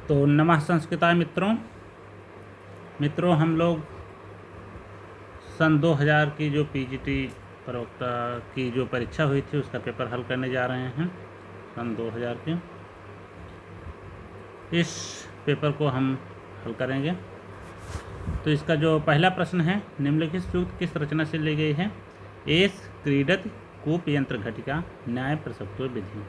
तो नमः संस्कृताय मित्रों हम लोग सन 2000 की जो पीजीटी प्रवक्ता की जो परीक्षा हुई थी उसका पेपर हल करने जा रहे हैं। सन 2000 की इस पेपर को हम हल करेंगे। तो इसका जो पहला प्रश्न है, निम्नलिखित सूक्त किस रचना से ली गई है? एस क्रीडत कूप यंत्र घटिका न्याय प्रसक्तो विधि।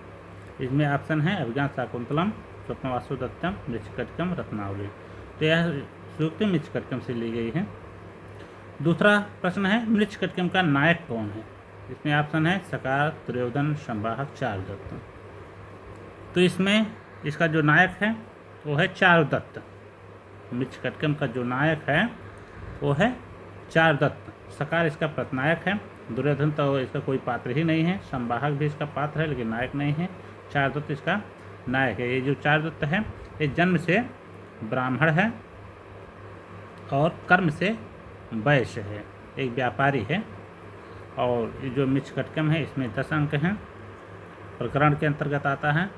इसमें ऑप्शन है अभिज्ञान शाकुंतलम, स्वप्नवासु दत्तम, मृच्छकटिकम, रत्नावली। तो यह सूक्त मृच्छकटिकम से ली गई है। दूसरा प्रश्न है मृच्छकटिकम का नायक कौन है? इसमें ऑप्शन है सकार, दुर्योधन, संवाहक, चारुदत्त। तो इसमें इसका जो नायक है वो है चारुदत्त। मृच्छकटिकम का जो नायक है वो है चारुदत्त। सकार इसका प्रतिनायक है। दुर्योधन तो इसका कोई पात्र ही नहीं है। संवाहक भी इसका पात्र है लेकिन नायक नहीं है। चारुदत्त इसका नायक है। ये जो चारुदत्त है ये जन्म से ब्राह्मण है और कर्म से वैश्य है, एक व्यापारी है। और ये जो मृच्छकटिकम है इसमें 10 अंक हैं। प्रकरण के अंतर्गत आता है।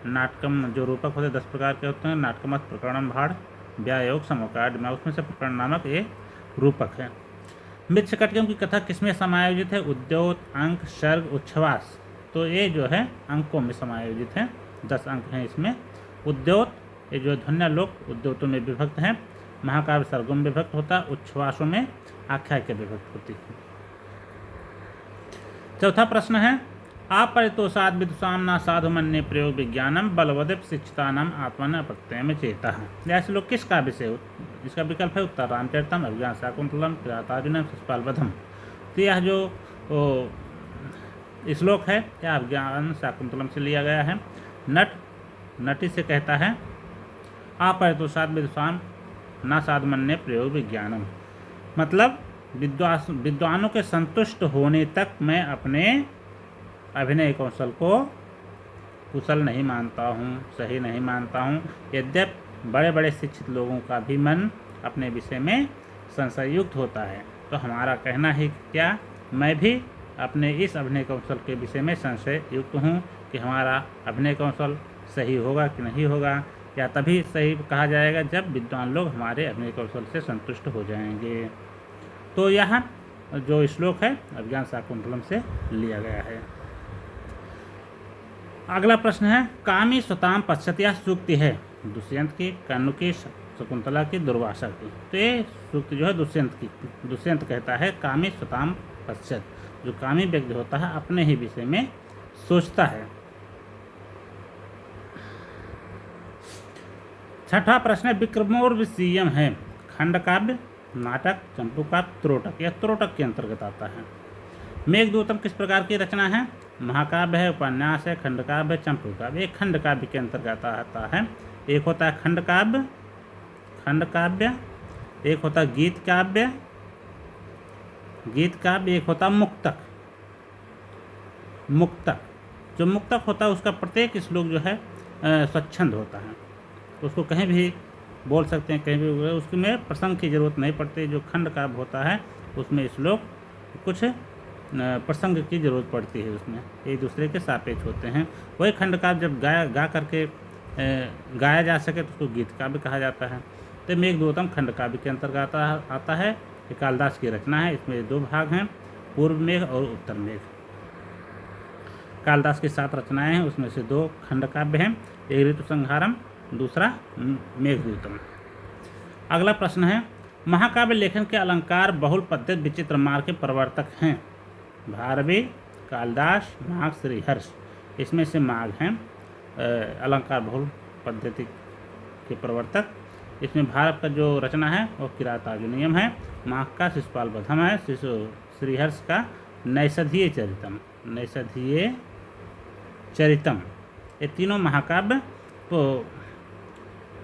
नाटकम जो रूपक होते हैं 10 प्रकार के होते हैं। नाटकमत, प्रकरणम, भाड़, व्यायोग, समोकाड में, उसमें से प्रकरण नामक ये रूपक है। मृच्छकटिकम की कथा किसमें समायोजित है? उद्योत, अंक, सर्ग, उच्छ्वास। तो ये जो है अंकों में समायोजित है। 10 अंक हैं इसमें। उद्योत ये जो ध्वन्यालोक उद्योतों में विभक्त है। महाकाव्य सर्गों में विभक्त होता है। उच्छ्वासों में आख्यायिका विभक्त होती है। चौथा प्रश्न है अपरितोषाद विदुषाम न साधु मन्ये प्रयोग विज्ञानम बलवदेव शिक्षितानाम आत्मन अपत्यय में चेता है। ऐसे लोग किस काव्य से? इसका विकल्प है उत्तर रामचरितम, अभिज्ञान शाकुंतलम, किरातार्जुनम, शिशुपालवधम। तो यह जो श्लोक है यह अभिज्ञान शाकुंतलम से लिया गया है। नटी से कहता है अपरितोषाद विदुषाम न साधु मन्ये प्रयोग विज्ञानम, मतलब विद्वानों के संतुष्ट होने तक मैं अपने अभिनय कौशल को कुशल नहीं मानता हूँ, सही नहीं मानता हूँ। यद्यपि बड़े बड़े शिक्षित लोगों का भी मन अपने विषय में संशययुक्त होता है, तो हमारा कहना है क्या, मैं भी अपने इस अभिनय कौशल के विषय में संशय युक्त हूँ कि हमारा अभिनय कौशल सही होगा कि नहीं होगा, या तभी सही कहा जाएगा जब विद्वान लोग हमारे अभिनय कौशल से संतुष्ट हो जाएंगे। तो यह जो श्लोक है अभिज्ञान शाकुंतलम से लिया गया है। अगला प्रश्न है कामी स्वताम पश्यति। यह सूक्ति है दुष्यंत की, कर्ण की, शकुंतला की, दुर्वासा की। तो ये सूक्ति जो है दुष्यंत की। दुष्यंत कहता है कामी स्वताम पश्यत, जो कामी व्यक्ति होता है अपने ही विषय में सोचता है। छठा प्रश्न है विक्रमोर्वशीयम है खंड काव्य, नाटक, चंपू काव्य, त्रोटक। यह त्रोटक के अंतर्गत आता है। मेघदूतम किस प्रकार की रचना है? महाकाव्य है, उपन्यास है, खंड काव्य, चंपू काव्य। एक खंड काव्य के अंतर्गत आता है। एक होता है खंड काव्य, एक होता है गीत काव्य, एक होता है मुक्तक। जो मुक्तक होता है उसका प्रत्येक श्लोक जो है स्वच्छंद होता है, उसको कहीं भी बोल सकते हैं, कहीं भी उसमें प्रसंग की जरूरत नहीं पड़ती। जो खंड काव्य होता है उसमें श्लोक कुछ प्रसंग की जरूरत पड़ती है, उसमें एक दूसरे के सापेक्ष होते हैं। वही खंड काव्य जब गा करके गाया जा सके तो उसको गीत काव्य कहा जाता है। तो मेघदूतम खंड काव्य के अंतर्गत आता है। ये कालिदास की रचना है। इसमें 2 भाग हैं, पूर्व मेघ और उत्तर मेघ। कालिदास की 7 रचनाएं हैं, उसमें से 2 खंड काव्य हैं। एक ऋतु संहारम, दूसरा मेघदूतम। अगला प्रश्न है महाकाव्य लेखन के अलंकार बहुल पद्धति विचित्र मार्ग के प्रवर्तक हैं? भारवी, कालिदास, माघ, श्रीहर्ष। इसमें से माघ हैं अलंकार बहुल पद्धति के प्रवर्तक। इसमें भारत का जो रचना है वो किरातार्जुनीयम है। माघ का शिशुपालवधम है। श्रीहर्ष का नैषधीय चरितम। ये तीनों महाकाव्य तो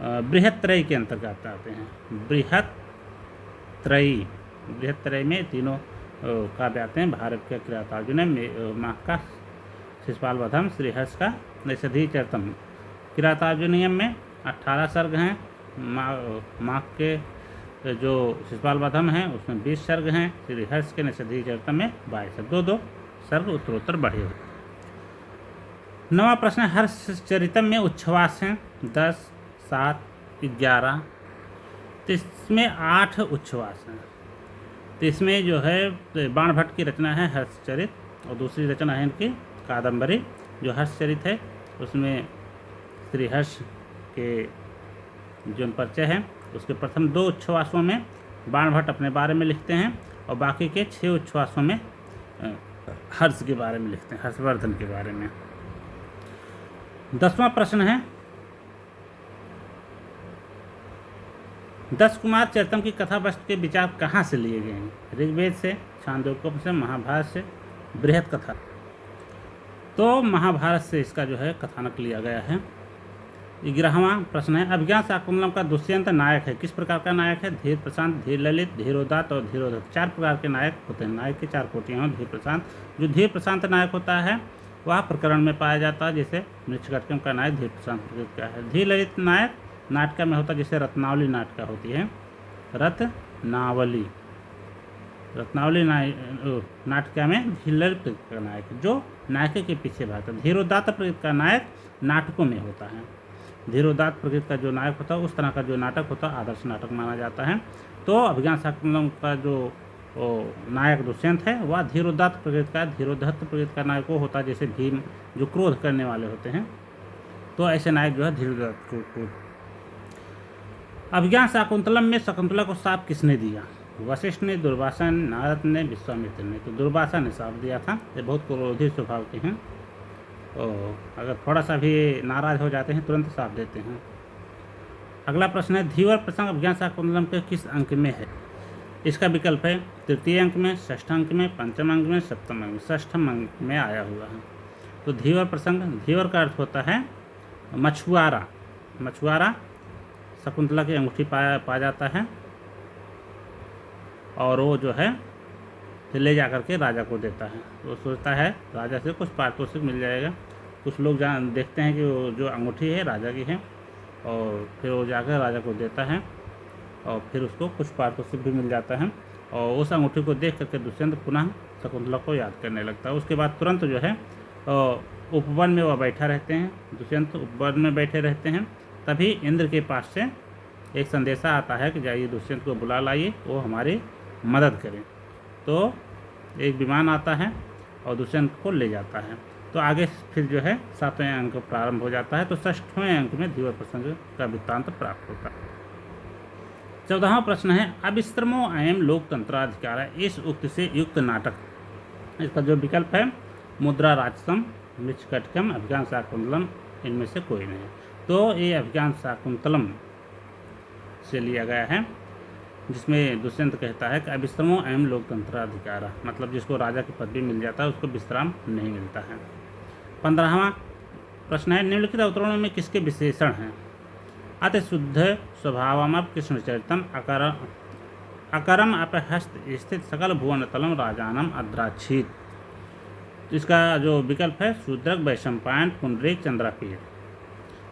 बृहत्त्रयी के अंतर्गत आते हैं। बृहत्त्रयी में तीनों काव्य आते हैं। भारत का किरातार्जुनीयम, माघ का शिशुपालवधम, श्रीहर्ष का नैषधीय चरितम। किरातार्जुनीयम में 18 सर्ग हैं। माघ के जो शिशुपालवधम हैं उसमें 20 सर्ग हैं। श्रीहर्ष के नैषधीय चरितम में 22 सर्ग, 2 सर्ग उत्तरोत्तर बढ़े हुए। 9वां प्रश्न, हर्ष चरितम में उच्छ्वास हैं 10, 7, 11, तो इसमें 8 उच्छ्वास हैं। तो इसमें जो है बाणभट्ट की रचना है हर्षचरित, और दूसरी रचना है इनकी कादम्बरी। जो हर्षचरित है उसमें श्री हर्ष के जो परिचय है, उसके प्रथम 2 उच्छ्वासों में बाणभट्ट अपने बारे में लिखते हैं, और बाकी के 6 उच्छ्वासों में हर्ष के बारे में लिखते हैं, हर्षवर्धन के बारे में। 10वां प्रश्न है, 10 कुमार चरितम की कथा वस्तु के विचार कहाँ से लिए गए हैं? ऋग्वेद से, छांदोग्योपनिषद से, महाभारत से, बृहत कथा। तो महाभारत से इसका जो है कथानक लिया गया है। 11वां प्रश्न है, अभिज्ञान शाकुंतलम का दुष्यंत नायक है, किस प्रकार का नायक है? धीर प्रशांत, धीर ललित, धीरोदात्त और धीरोधत। 4 प्रकार के नायक होते हैं। नायक की 4 कोटियाँ हैं। धीर प्रशांत, जो धीर प्रशांत नायक होता है वह प्रकरण में पाया जाता है, जैसे मृच्छकटिकम का नायक धीर प्रशांत प्रकृति का है। धीर ललित नायक नाटका में होता है, जैसे रत्नावली नाटका होती है, रत्नावली नाटका में धीर ललित प्रकृति का नायक जो नायक के पीछे भागता है। धीरोदात्त प्रकृति का नायक नाटकों में होता है। धीरोदात्त प्रकृति का जो नायक होता है उस तरह का जो नाटक होता है आदर्श नाटक माना जाता है। तो अभिज्ञान शाकुंतलम का जो नायक दुष्यंत है वह धीरोदात्त प्रकृति का, धीरोधत्त प्रकृति का नायक वो होता है, जैसे भीम जो क्रोध करने वाले होते हैं। तो ऐसे नायक जो है धीरोदात्त को। अभिज्ञान शाकुंतलम में शकुंतला को शाप किसने दिया? वशिष्ठ ने, दुर्वासा ने, नारद ने, विश्वामित्र ने। तो दुर्वासा ने शाप दिया था। ये बहुत क्रोधी स्वभाव के हैं, और अगर थोड़ा सा भी नाराज हो जाते हैं तुरंत शाप देते हैं। अगला प्रश्न है, धीवर प्रसंग अभिज्ञान शाकुंतलम के किस अंक में है? इसका विकल्प है 3य अंक में, 6ठ अंक में, 5म अंक में, 7म अंक में। 6ठम अंक में आया हुआ है। तो धीवर प्रसंग, धीवर का अर्थ होता है मछुआरा। मछुआरा शकुंतला की अंगूठी पा जाता है, और वो जो है फिर ले जाकर के राजा को देता है। वो सोचता है राजा से कुछ पारितोषिक मिल जाएगा। कुछ लोग देखते हैं कि वो जो अंगूठी है राजा की है, और फिर वो जाकर राजा को देता है, और फिर उसको कुछ पारितोषिक भी मिल जाता है। और उस अंगूठी को देख करके दुष्यंत पुनः शकुंतला को याद करने लगता है। उसके बाद तुरंत जो है उपवन में वह बैठा रहते हैं। दुष्यंत उपवन में बैठे रहते हैं। तभी इंद्र के पास से एक संदेशा आता है कि जाइए दुष्यंत को बुला लाइए, वो हमारी मदद करें। तो एक विमान आता है और दुष्यंत को ले जाता है। तो आगे फिर जो है 7वें अंक प्रारंभ हो जाता है। तो 6ठवें अंक में धीवर प्रसंग का वृत्तांत प्राप्त होता है। 14वां प्रश्न है, अविश्रमो अयम लोकतंत्राधिकार है, इस उक्ति से युक्त नाटक। इसका जो विकल्प है मुद्रा राजसम, मृच्छकटिकम, अभिज्ञान शाकुंतलम, इनमें से कोई नहीं। तो ये अभिज्ञान शाकुंतलम से लिया गया है, जिसमें दुष्यंत कहता है कि अविश्रमो अयम लोकतंत्राधिकार, मतलब जिसको राजा की पदवी मिल जाता है उसको विश्राम नहीं मिलता है। 15वां प्रश्न है, निम्नलिखित अवतरणों में किसके विशेषण हैं? अति शुद्ध स्वभावम कृष्णचरितम, अकरम अपहस्त स्थित सकल भुवन तलम राजानम अद्राक्षित। इसका जो विकल्प है शूद्रक, वैशंपायन, पुंडरीक, चंद्रापीठ।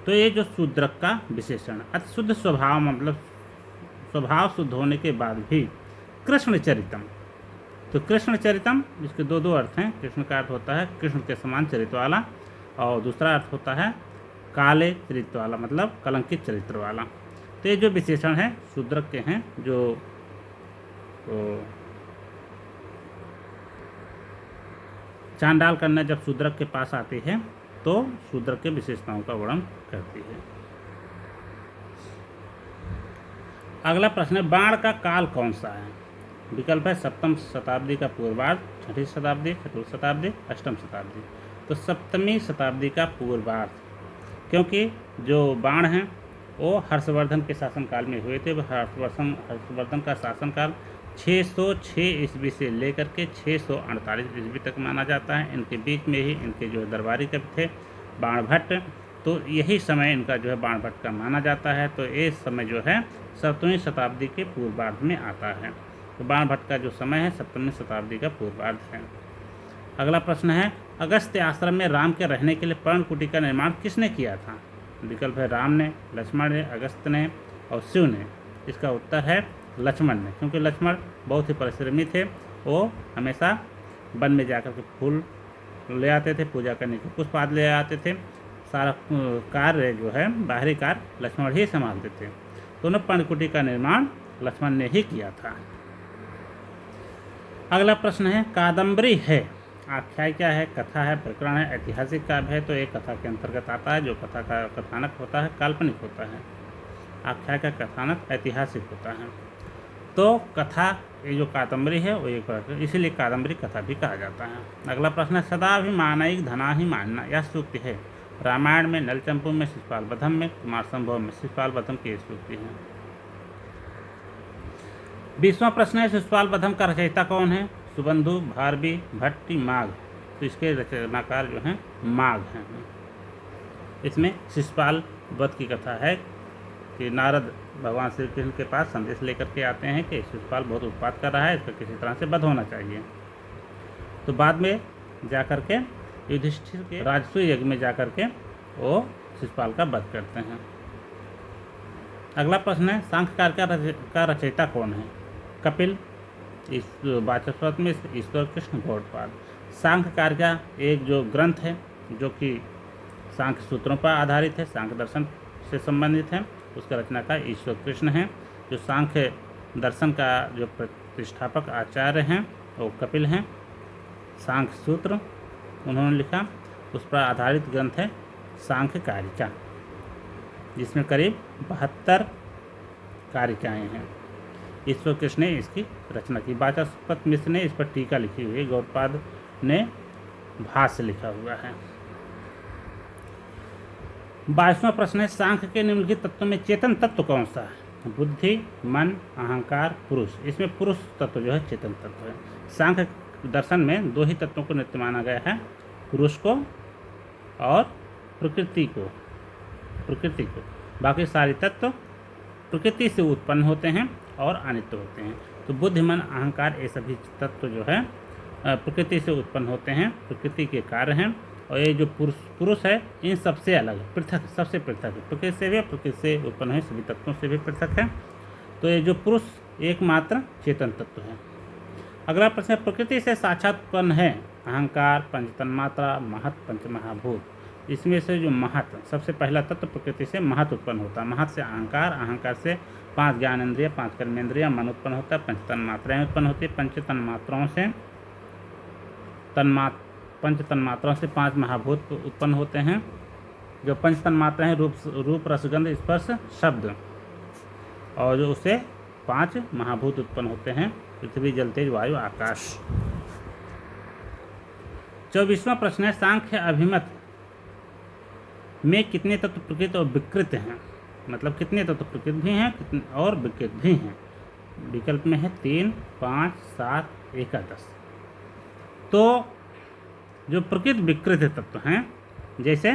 तो ये जो शूद्रक का विशेषण, अति शुद्ध स्वभाव मतलब स्वभाव शुद्ध होने के बाद भी कृष्णचरितम। तो कृष्णचरितम इसके दो अर्थ हैं। कृष्ण का अर्थ होता है कृष्ण के समान चरित्र वाला, और दूसरा अर्थ होता है काले चरित्र वाला, मतलब कलंकित चरित्र वाला। तो ये जो विशेषण है शूद्रक के हैं, जो चांडाल कन्या जब शूद्रक के पास आती है तो शूद्रक के विशेषताओं का वर्णन करती है। अगला प्रश्न है, बाण का काल कौन सा है? विकल्प है 7वीं शताब्दी का पूर्वार्ध, 6ठी शताब्दी, 4वीं शताब्दी, 8वीं शताब्दी। तो 7वीं शताब्दी का पूर्वार्ध, क्योंकि जो बाण हैं वो हर्षवर्धन के शासनकाल में हुए थे। हर्षवर्धन का शासनकाल 606 ईस्वी से लेकर के 648 ईस्वी तक माना जाता है। इनके बीच में ही इनके जो दरबारी कवि थे बाणभट्ट, तो यही समय इनका जो है बाणभट्ट का माना जाता है। तो ये समय जो है 7वीं शताब्दी के पूर्वार्ध में आता है। तो बाणभट्ट का जो समय है 7वीं शताब्दी का पूर्वार्ध है। अगला प्रश्न है, अगस्त्य आश्रम में राम के रहने के लिए पर्णकुटी का निर्माण किसने किया था? विकल्प है राम ने, लक्ष्मण ने, अगस्त्य ने और शिव ने। इसका उत्तर है लक्ष्मण ने, क्योंकि लक्ष्मण बहुत ही परिश्रमी थे। वो हमेशा वन में जाकर के फूल ले आते थे, पूजा करने के पुष्प आदि ले आते थे। सारा कार्य जो है, बाहरी कार्य लक्ष्मण ही संभालते थे। दोनों पर्णकुटी का निर्माण लक्ष्मण ने ही किया था। अगला प्रश्न है, कादम्बरी है, आख्यायिका है, कथा है, प्रकरण है, ऐतिहासिक काव्य है। तो एक कथा के अंतर्गत आता है। जो कथा का कथानक होता है काल्पनिक होता है, आख्याय का कथानक ऐतिहासिक होता है। तो कथा, ये जो कादम्बरी है वो एक, इसीलिए कादम्बरी कथा भी कहा जाता है। अगला प्रश्न है, सदाभिमानैक धनाभिमानिना, यह सूक्ति है। रामायण में नलचंपू में, शिशुपाल वधम में, कुमार संभव में। शिशुपाल वधम की सूक्ति है। 20वां प्रश्न है, शिशुपाल वधम का रचयिता कौन है? सुबंधु, भारवी, भट्टी, माघ। तो इसके रचनाकार जो हैं माघ हैं। इसमें शिशुपाल वध की कथा है कि नारद भगवान श्री कृष्ण के पास संदेश लेकर के आते हैं कि शिशुपाल बहुत उत्पात कर रहा है, इसका किसी तरह से वध होना चाहिए। तो बाद में जाकर के युधिष्ठिर के राजसूय यज्ञ में जाकर के वो शिशुपाल का वध करते हैं। अगला प्रश्न है, सांख्यकार का रचयिता कौन है? कपिल, इस वाचस्पति में ईश्वर कृष्ण गौड़पाद। सांख्यकार का एक जो ग्रंथ है जो कि सांख्य सूत्रों पर आधारित है, सांख्य दर्शन से संबंधित है, उसका रचनाकार ईश्वर कृष्ण है। जो सांख्य दर्शन का जो प्रतिष्ठापक आचार्य हैं वो कपिल हैं। सांख्य सूत्र उन्होंने लिखा, उस पर आधारित ग्रंथ है सांख्य कारिका, जिसमें करीब 72 कारिकाएँ हैं। ईश्वर कृष्ण ने इसकी रचना की। वाचस्पति मिश्र ने इस पर टीका लिखी हुई है। गौड़पाद ने भाष्य लिखा हुआ है। 22वां प्रश्न है, सांख्य के निम्नलिखित तत्वों में चेतन तत्व कौन सा है? बुद्धि, मन, अहंकार, पुरुष। इसमें पुरुष तत्व जो है चेतन तत्व है। सांख्य दर्शन में 2 ही तत्वों को नित्य माना गया है, पुरुष को और प्रकृति को। बाकी सारे तत्व प्रकृति से उत्पन्न होते हैं और अनित्य होते हैं। तो बुद्धि, मन, अहंकार, ये सभी तत्व जो है प्रकृति से उत्पन्न होते हैं, प्रकृति के कार्य हैं। और ये जो पुरुष है, इन सबसे अलग, पृथक, सबसे पृथक है। प्रकृति से भी, प्रकृति से उत्पन्न है सभी तत्वों से भी पृथक है। तो ये जो पुरुष एकमात्र चेतन तत्व है। अगला प्रश्न है, प्रकृति से साक्षात उत्पन्न है अहंकार, पंचतन्मात्रा, महत, पंचमहाभूत। इसमें से जो महत, सबसे पहला तत्व प्रकृति से महत उत्पन्न होता है। महत से अहंकार, अहंकार से 5 ज्ञानेंद्रिय, 5 कर्मेंद्रिय, मन उत्पन्न होता है। पंचतन्मात्राएँ उत्पन्न होती है। पंच तन्मात्राओं से 5 महाभूत उत्पन्न होते हैं। जो पंच तन्मात्राएँ हैं, रूप, रसगंध, स्पर्श, शब्द, और जो उससे 5 महाभूत उत्पन्न होते हैं, पृथ्वी, जल, तेज, वायु, आकाश। 24वां प्रश्न है, सांख्य अभिमत में कितने तत्व प्रकृत और विकृत हैं? मतलब कितने तत्व प्रकृत भी हैं और विकृत भी हैं? विकल्प में है 3, 5, 7, एकादश। तो जो प्रकृत विकृत तत्व हैं, जैसे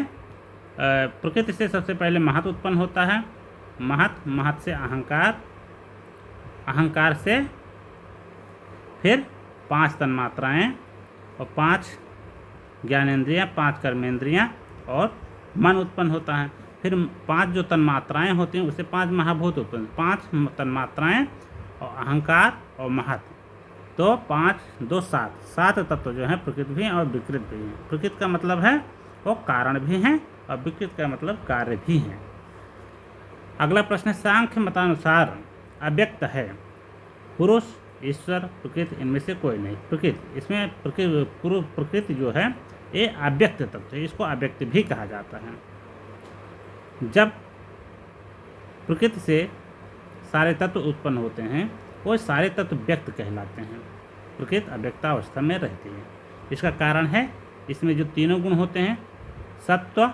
प्रकृति से सबसे पहले महत उत्पन्न होता है। महत से अहंकार, अहंकार से फिर 5 तन्मात्राएँ और 5 ज्ञानेंद्रियाँ, 5 कर्मेंद्रियाँ और मन उत्पन्न होता है। फिर 5 जो तन्मात्राएँ होती हैं उससे 5 महाभूत उत्पन्न, 5 तन्मात्राएँ और अहंकार और महत। तो 5, 2, 7 तत्व जो हैं प्रकृत भी हैं और विकृत भी हैं। प्रकृत का मतलब है वो कारण भी हैं और विकृत का मतलब कार्य भी हैं। अगला प्रश्न है, सांख्य मतानुसार अव्यक्त है पुरुष, ईश्वर, प्रकृति, इनमें से कोई नहीं। प्रकृति, इसमें प्रकृति जो है ये अव्यक्त तत्व है, इसको अव्यक्त भी कहा जाता है। जब प्रकृति से सारे तत्व उत्पन्न होते हैं वो सारे तत्व व्यक्त कहलाते हैं। प्रकृति अव्यक्तावस्था में रहती है। इसका कारण है इसमें जो तीनों गुण होते हैं, सत्व,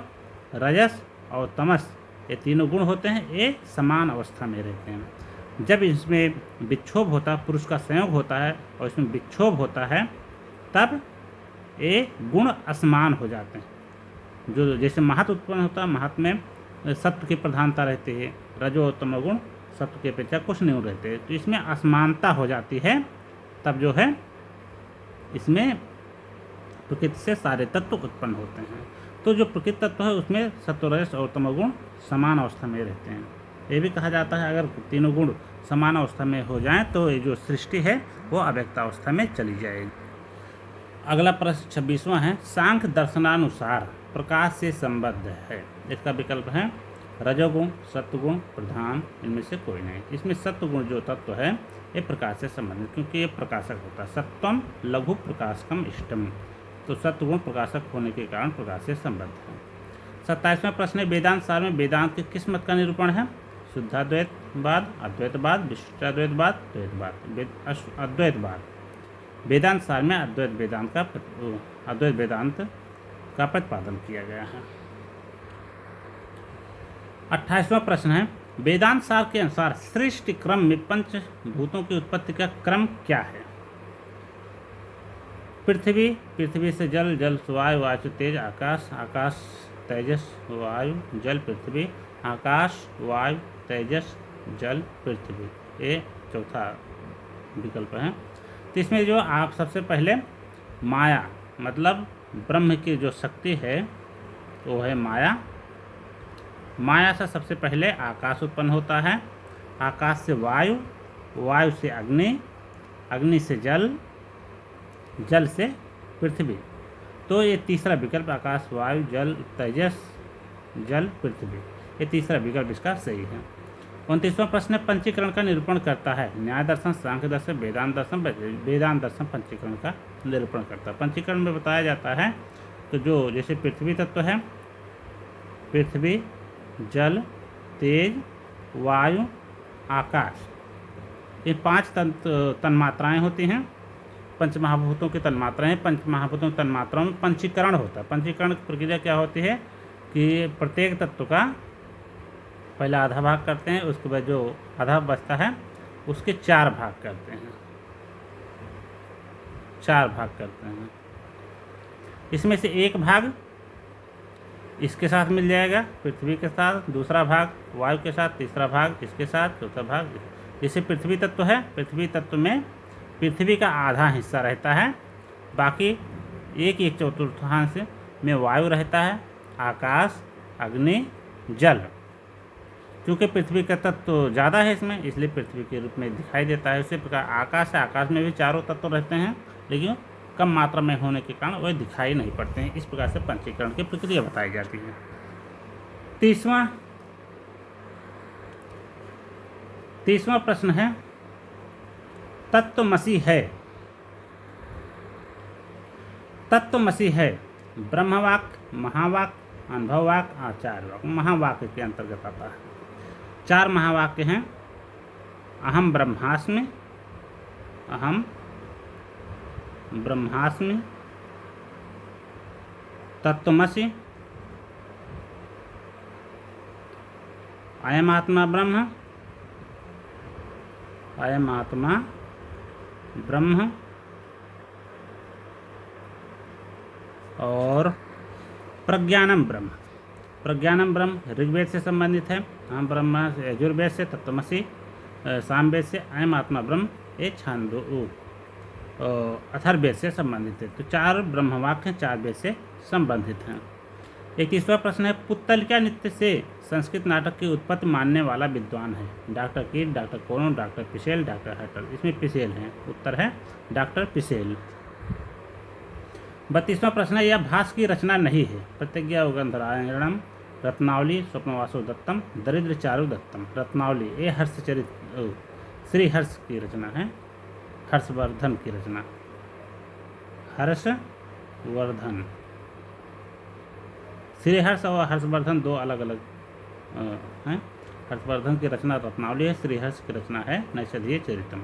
रजस और तमस, ये तीनों गुण होते हैं, ये समान अवस्था में रहते हैं। जब इसमें विक्षोभ होता है, पुरुष का संयोग होता है और इसमें विक्षोभ होता है, तब ये गुण असमान हो जाते हैं। जो जैसे महत उत्पन्न होता है, महत में सत्व की प्रधानता रहती है, रजो और तमोगुण सत्व के अपेक्षा कुछ नहीं रहते, तो इसमें असमानता हो जाती है। तब जो है इसमें प्रकृति से सारे तत्व उत्पन्न होते हैं। तो जो प्रकृति तत्व है उसमें सत्व, रजस और तमोगुण समान अवस्था में रहते हैं। ये भी कहा जाता है अगर तीनों गुण समान अवस्था में हो जाएं तो ये जो सृष्टि है वो अव्यक्तावस्था में चली जाएगी। अगला प्रश्न 26वां है, सांख्य दर्शनानुसार प्रकाश से संबद्ध है? इसका विकल्प है रजोगुण, सत्वगुण, प्रधान, इनमें से कोई नहीं। इसमें सत्वगुण जो तत्व है ये प्रकाश से संबंधित, क्योंकि ये प्रकाशक होता है। सत्वम लघु प्रकाशकम इष्टम, तो सत्वगुण प्रकाशक होने के कारण प्रकाश से संबद्ध है। 27वां प्रश्न है वेदांत सार में वेदांत के किस मत का निरूपण है? शुद्धाद्वैतवाद, अद्वैतवाद, विशिष्टाद्वैतवाद, द्वैतवाद। अद्वैतवाद। वेदांत सार में अद्वैत वेदांत का प्रतिपादन किया गया है। 28वां प्रश्न है वेदांत सार के अनुसार सृष्टि क्रम में पंचभूतों की उत्पत्ति का क्रम क्या है? पृथ्वी, पृथ्वी से जल, जल से वायु, वायु से तेज, आकाश, आकाश तेजस वायु जल पृथ्वी, आकाश वायु तेजस जल पृथ्वी। ये चौथा विकल्प है। तो इसमें जो आप सबसे पहले माया मतलब ब्रह्म की जो शक्ति है वो है माया। माया से सबसे पहले आकाश उत्पन्न होता है, आकाश से वायु, वायु से अग्नि, अग्नि से जल, जल से पृथ्वी। तो ये तीसरा विकल्प आकाश वायु जल तेजस जल पृथ्वी, ये तीसरा विकल्प इसका सही है। 29वां प्रश्न पंचीकरण का निरूपण करता है? न्याय दर्शन, सांख्य दर्शन, वेदांत दर्शन। वेदांत दर्शन पंचीकरण का निरूपण करता है। पंचीकरण में बताया जाता है तो जो जैसे पृथ्वी तत्व है, पृथ्वी, जल, तेज, वायु, आकाश, ये 5 तन्मात्राएँ होती हैं। पंचमहाभूतों की तन्मात्राएँ हैं। पंचमहाभूतों की तन्मात्राओं में पंचीकरण होता है। पंचीकरण की प्रक्रिया क्या होती है कि प्रत्येक तत्व का पहले आधा भाग करते हैं, उसके बाद जो आधा बचता है उसके 4 भाग करते हैं, 4 भाग करते हैं। इसमें से एक भाग इसके साथ मिल जाएगा, पृथ्वी के साथ, दूसरा भाग वायु के साथ, तीसरा भाग इसके साथ, चौथा भाग। जैसे पृथ्वी तत्व है, पृथ्वी तत्व में पृथ्वी का आधा हिस्सा रहता है, बाकी 1/4 में वायु रहता है, आकाश, अग्नि, जल। क्योंकि पृथ्वी का तत्व ज़्यादा है इसमें, इसलिए पृथ्वी के रूप में दिखाई देता है। उसी प्रकार आकाश है, आकाश में भी 4 तत्व रहते हैं, लेकिन कम मात्रा में होने के कारण वह दिखाई नहीं पड़ते हैं। इस प्रकार से पंचीकरण की प्रक्रिया बताई जाती है। 30वां प्रश्न है तत्वमसि है। तत्वमसि है ब्रह्मवाक, महावाक, अनुभववाक, आचार्यवाक। महावाक्य के अंतर्गत आता है। 4 महावाक्य हैं। अहम ब्रह्मास्मि, अहम ब्रह्मास्मि, तत्वमसि, अयम आत्मा ब्रह्म, अयम आत्मा ब्रह्म, और प्रज्ञानम ब्रह्म। प्रज्ञानम ब्रह्म ऋग्वेद से संबंधित है, अहम ब्रह्म यजुर्वेद से, तत्वमसि सामवेद से, अयम आत्मा ब्रह्म ये छांदो अथर्ववेद से संबंधित है। तो 4 ब्रह्मवाक्य 4 वेद से संबंधित हैं। 31वां प्रश्न है पुत्तलिका नृत्य से संस्कृत नाटक की उत्पत्ति मानने वाला विद्वान है? डॉक्टर कीट, डॉक्टर कोनो, डॉक्टर पिसेल, डॉक्टर हटल। इसमें पिसेल है, उत्तर है डॉक्टर पिसेल। 32वां प्रश्न है यह भास की रचना नहीं है? प्रतिज्ञा उगंधरायणम, रत्नावली, स्वप्नवासो दत्तम, दरिद्र चारु दत्तम। रत्नावली ये हर्षचरित श्री हर्ष की रचना है, हर्षवर्धन की रचना, हर्षवर्धन। श्री हर्ष और हर्षवर्धन 2 अलग अलग हैं। हर्षवर्धन की रचना रत्नावली है, श्री हर्ष की रचना है नैषधीय चरितम।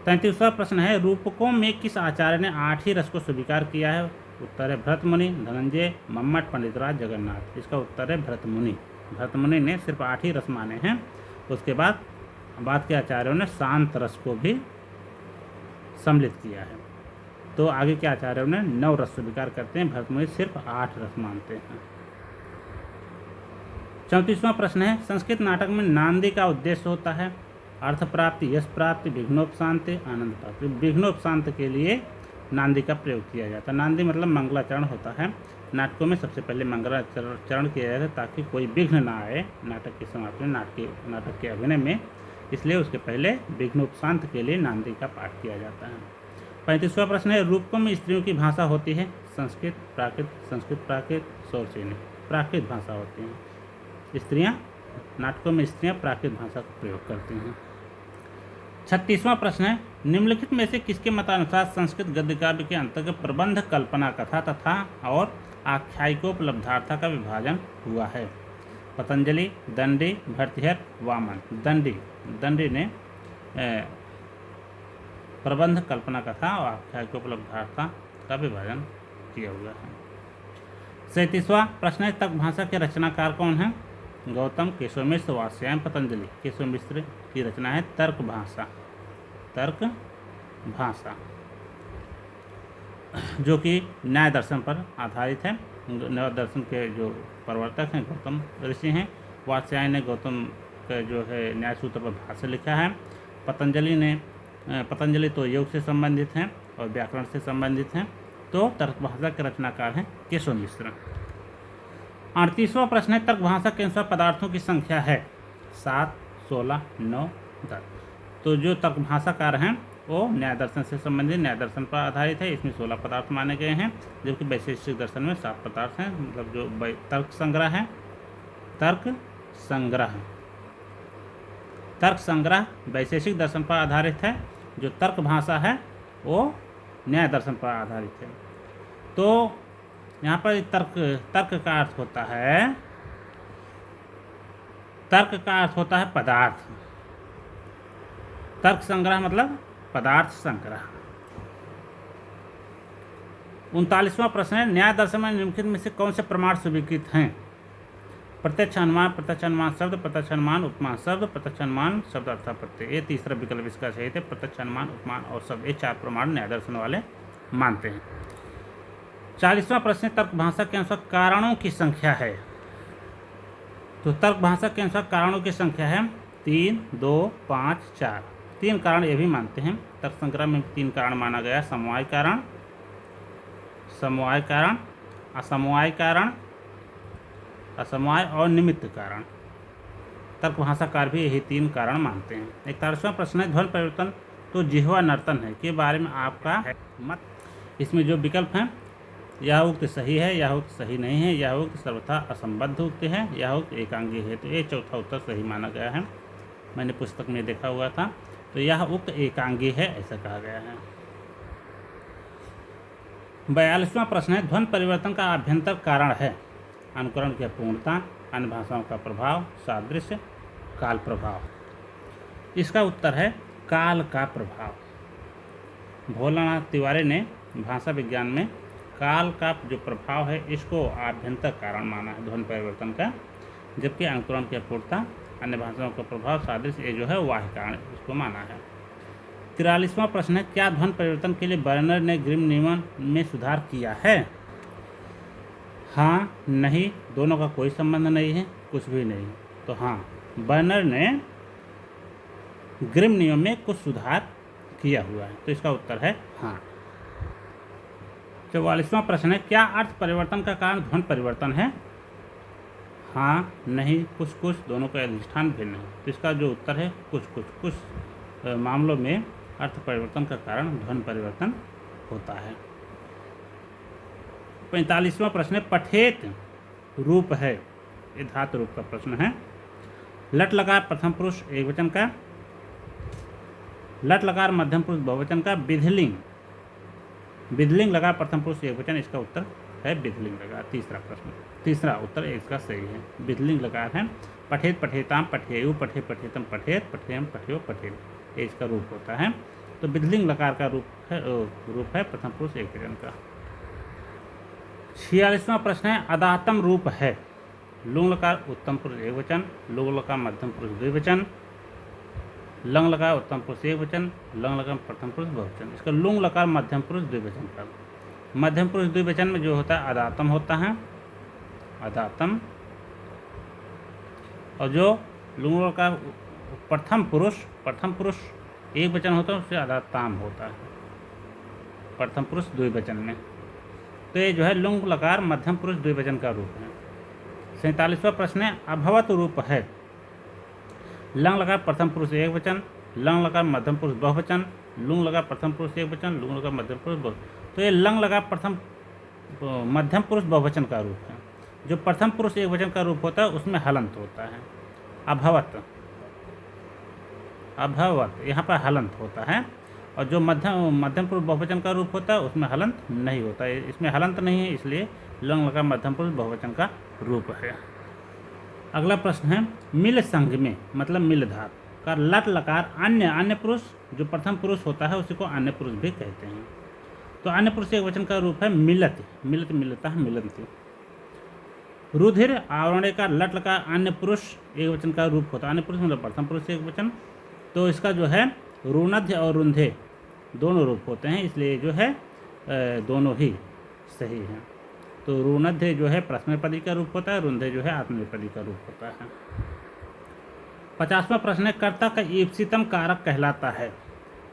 33वां प्रश्न है रूपकों में किस आचार्य ने 8 ही रस को स्वीकार किया है? उत्तर है भरत मुनि, धनंजय, मम्मट, पंडितराज, जगन्नाथ। इसका उत्तर है भरत मुनि। भरत मुनि ने सिर्फ 8 ही रस माने हैं। उसके बाद के आचार्यों ने शांत रस को भी सम्मिलित किया है। तो आगे के आचार्यों ने 9 रस स्वीकार करते हैं, भरत मुनि सिर्फ 8 रस मानते हैं। 34वां प्रश्न है संस्कृत नाटक में नांदी का उद्देश्य होता है? अर्थ प्राप्ति, यश प्राप्ति, विघ्नोपशांति, आनंद प्राप्ति। विघ्नोपशांति के लिए नांदी का प्रयोग किया जाता है। नांदी मतलब मंगलाचरण होता है। नाटकों में सबसे पहले मंगलाचरण किया जाता है ताकि कोई विघ्न ना आए नाटक की समाप्ति में, नाटक के अभिनय में, इसलिए उसके पहले विघ्नोपशांति के लिए नांदी का पाठ किया जाता है। 35वां प्रश्न है रूपकों में स्त्रियों की भाषा होती है? संस्कृत प्राकृत, संस्कृत प्राकृत, शौरसेनी प्राकृत भाषा होती हैं। स्त्रियां, नाटकों में स्त्रियां प्राकृत भाषा का प्रयोग करती हैं। 36वां प्रश्न है, निम्नलिखित में से किसके मतानुसार संस्कृत गद्य काव्य के अंतर्गत प्रबंध, कल्पना, कथा तथा और आख्यायिकोपलब्धार्था का विभाजन हुआ है? पतंजलि, दंडी, भर्तृहरि, वामन। दंडी ने प्रबंध, कल्पना, कथा और आख्यायिकोपलब्धार्था का विभाजन किया हुआ है। 37वां प्रश्न है, तर्क भाषा के रचनाकार कौन हैं? गौतम, केशव मिश्र, वात्स्यायन, पतंजलि। केशव मिश्र की रचना है तर्क भाषा, जो कि न्याय दर्शन पर आधारित है। न्याय दर्शन के जो प्रवर्तक हैं गौतम ऋषि हैं। वात्स्यायन ने गौतम का जो है न्याय सूत्र पर भाष्य लिखा है। पतंजलि तो योग से संबंधित हैं और व्याकरण से संबंधित हैं। तो तर्क भाषा के रचनाकार हैं केशव मिश्र। 38वां प्रश्न है, तर्क भाषा के अनुसार पदार्थों की संख्या है 7, 16, 9, 10। तो जो तर्क भाषाकार हैं वो न्याय दर्शन से संबंधित, न्याय दर्शन पर आधारित है। इसमें 16 पदार्थ माने गए हैं, जबकि वैशेषिक दर्शन में 7 पदार्थ हैं। मतलब जो तर्क संग्रह वैशेषिक दर्शन पर आधारित है। जो तर्क भाषा है वो न्याय दर्शन पर आधारित है। तो यहाँ पर तर्क का अर्थ होता है पदार्थ। तर्क संग्रह मतलब पदार्थ संग्रह। 39वां प्रश्न है, न्याय दर्शन में निम्नलिखित में से कौन से प्रमाण स्वीकृत हैं? प्रत्यक्ष अनुमान, प्रत्यक्ष अनुमान शब्द, प्रत्यक्ष अनुमान उपमान शब्द, प्रत्यक्ष अनुमान शब्द अर्थात प्रत्यय। ये तीसरा विकल्प इसका सही है। प्रत्यक्ष अनुमान, उपमान और शब्द, ये 4 प्रमाण न्याय दर्शन वाले मानते हैं। 40वां प्रश्न, तर्क भाषा के अनुसार कारणों की संख्या है। तो तर्क भाषा के अनुसार कारणों की संख्या है 3, 2, 5, 4। 3 कारण ये भी मानते हैं। तर्क संग्रह में 3 कारण माना गया, समवाय कारण, असमवाय और निमित्त कारण। तर्क भाषाकार भी यही 3 कारण मानते हैं। 41वां प्रश्न है, ध्वनि परिवर्तन तो जिह्वा नर्तन है के बारे में आपका मत? इसमें जो विकल्प हैं, यह उक्त सही है, यह उक्त सही नहीं है, यह उक्त सर्वथा असंबद्ध उक्त है, यह उक्त एकांगी है। तो ये चौथा उत्तर सही माना गया है। मैंने पुस्तक में देखा हुआ था। तो यह उक्त एकांगी है ऐसा कहा गया है। 42वां प्रश्न है, ध्वनि परिवर्तन का आभ्यंतर कारण है? अनुकरण की अपूर्णता, अन्य भाषाओं का प्रभाव, सादृश्य, काल प्रभाव। इसका उत्तर है काल का प्रभाव। भोलानाथ तिवारी ने भाषा विज्ञान में काल का जो प्रभाव है इसको आभ्यंतर कारण माना है ध्वनि परिवर्तन का, जबकि अनुकरण की अपूर्णता, अन्य भाषाओं का प्रभाव, सादृश्य, ये जो है बाह्य कारण इसको माना है। 43वां प्रश्न है, क्या ध्वनि परिवर्तन के लिए बर्नर ने ग्रिम नियमन में सुधार किया है? हाँ, नहीं, दोनों का कोई संबंध नहीं है, कुछ भी नहीं। तो हाँ, बर्नर ने ग्रिम नियम में कुछ सुधार किया हुआ है। तो इसका उत्तर है हाँ। 44वां प्रश्न है, क्या अर्थ परिवर्तन का कारण ध्वनि परिवर्तन है? हाँ, नहीं, कुछ कुछ, दोनों का अधिष्ठान भिन्न है। तो इसका जो उत्तर है कुछ मामलों में अर्थ परिवर्तन का कारण ध्वनि परिवर्तन होता है। 45वां प्रश्न है, पठेत रूप है, ये धातु रूप का प्रश्न है। लट लकार प्रथम पुरुष एकवचन का, लट लकार मध्यम पुरुष बहुवचन का, विधिलिंग लगा प्रथम पुरुष एकवचन। इसका उत्तर है विधिलिंग लगा। तीसरा उत्तर इसका सही है, विधिलिंग लकार है। पठेत, पठेताम, पठेयु, पठे, पठेतम, पठेत, पठेयम, पठेयो, पठेन, ये इसका रूप होता है। तो विधिलिंग लकार का रूप है प्रथम पुरुष एकवचन का। 46वां प्रश्न है, अदातम रूप है। लुंग लकार उत्तम पुरुष एकवचन, लुंग लकार मध्यम पुरुष द्विवचन, लंग लकार उत्तम पुरुष एकवचन, लंग लकार प्रथम पुरुष बहुवचन। इसका लुंग लकार मध्यम पुरुष द्विवचन का। मध्यम पुरुष द्विवचन में जो होता है अदातम होता है, अदातम। और जो लुंग लकार प्रथम पुरुष एक वचन होता है उससे अदाताम होता है प्रथम पुरुष द्विवचन में। तो ये जो है लुंग लकार मध्यम पुरुष द्विवचन का रूप है। 47वां प्रश्न है, अभवत रूप है। लंग लकार प्रथम पुरुष एक वचन, लंग लकार मध्यम पुरुष बहुवचन, लुंग लकार प्रथम पुरुष एक वचन, लुंग लकार मध्यम पुरुष बहुवचन। तो ये लंग लकार प्रथम मध्यम पुरुष बहुवचन का रूप है। जो प्रथम पुरुष एकवचन का रूप होता है उसमें हलंत होता है। अभवत, अभवत यहाँ पर हलंत होता है। और जो मध्यम पुरुष बहुवचन का रूप होता है उसमें हलंत नहीं होता है। इसमें हलंत नहीं है, इसलिए लंग लकार मध्यम पुरुष बहुवचन का रूप है। अगला प्रश्न है मिल संघ में, मतलब मिल धात का लट लकार अन्य पुरुष, जो प्रथम पुरुष होता है उसी को अन्य पुरुष भी कहते हैं। तो अन्य पुरुष एक वचन का रूप है मिलत, मिलत मिलता है मिलंती। रुधिर आवरण का लट लकार अन्य पुरुष एक वचन का रूप होता है। अन्य पुरुष मतलब प्रथम पुरुष एक वचन। तो इसका जो है रुणध्य और रुंधे दोनों रूप होते हैं, इसलिए जो है दोनों ही सही हैं। तो रुणध्य जो है प्रथमापदी का रूप होता है, रुंधे जो है आत्मनेपदी का रूप होता है। 50वां प्रश्न है कर्ता का ईप्सितम कारक कहलाता है।